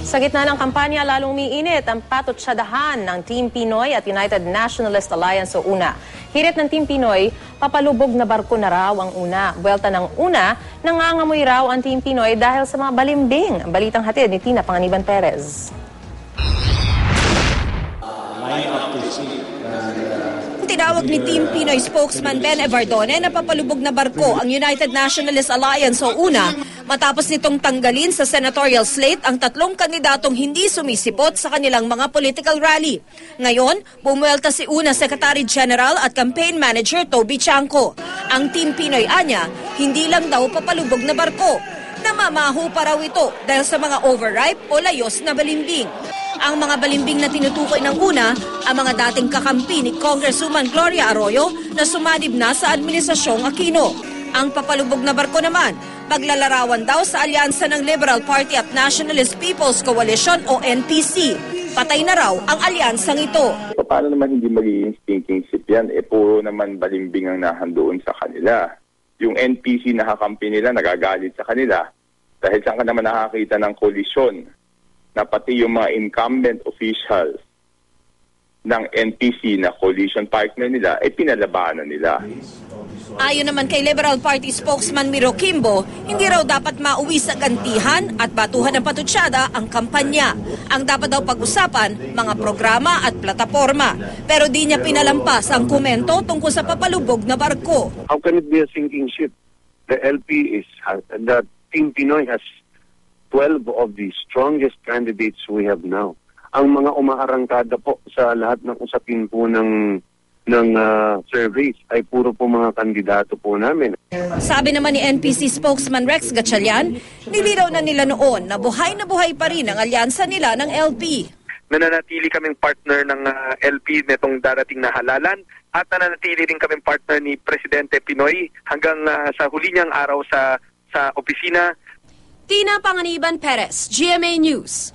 Sa gitna ng kampanya, lalong umiinit ang patutsadahan ng Team Pinoy at United Nationalist Alliance o UNA. Hirit ng Team Pinoy, papalubog na barko na raw ang UNA. Buwelta ng UNA, nangangamoy raw ang Team Pinoy dahil sa mga balimbing. Balitang hatid ni Tina Panganiban Perez. Tinawag ni Team Pinoy spokesman Ben Evardone na papalubog na barko ang United Nationalist Alliance o UNA matapos nitong tanggalin sa senatorial slate ang tatlong kandidatong hindi sumisipot sa kanilang mga political rally. Ngayon, bumuelta si UNA Secretary General at Campaign Manager Toby Chanco. Ang Team Pinoy anya, hindi lang daw papalubog na barko. Namamaho pa raw ito dahil sa mga overripe o layos na balimbing. Ang mga balimbing na tinutukoy ng UNA, ang mga dating kakampi ni Congresswoman Gloria Arroyo na sumanib na sa Administrasyong Aquino. Ang papalubog na barko naman, paglalarawan daw sa alyansa ng Liberal Party at Nationalist People's Coalition o NPC. Patay na raw ang alyansang ito. Paano naman hindi magiging stinking ship yan? Puro naman balimbing ang nahandoon sa kanila. Yung NPC na kakampi nila nagagalit sa kanila dahil saan ka naman nakakita ng koalisyon na pati yung mga incumbent officials ng NPC na coalition partner nila ay pinalabanan nila. Ayon naman kay Liberal Party spokesman Miro Kimbo, hindi raw dapat mauwi sa gantihan at batuhan ng patutsada ang kampanya. Ang dapat daw pag-usapan, mga programa at plataforma. Pero di niya pinalampas ang komento tungkol sa papalubog na barko. How can it be a sinking ship? The Team Pinoy has 12 of the strongest candidates we have now. Ang mga umaarangkada po sa lahat ng usapin po ng surveys ay puro po mga kandidato po namin. Sabi naman ni NPC spokesman Rex Gatchalian, nilinaw na nila noon na buhay pa rin ang alyansa nila ng LP. Nananatili kaming partner ng LP netong darating na halalan at nananatili rin kaming partner ni Presidente Pinoy hanggang sa huli niyang araw sa opisina. Tina Panganiban Perez, GMA News.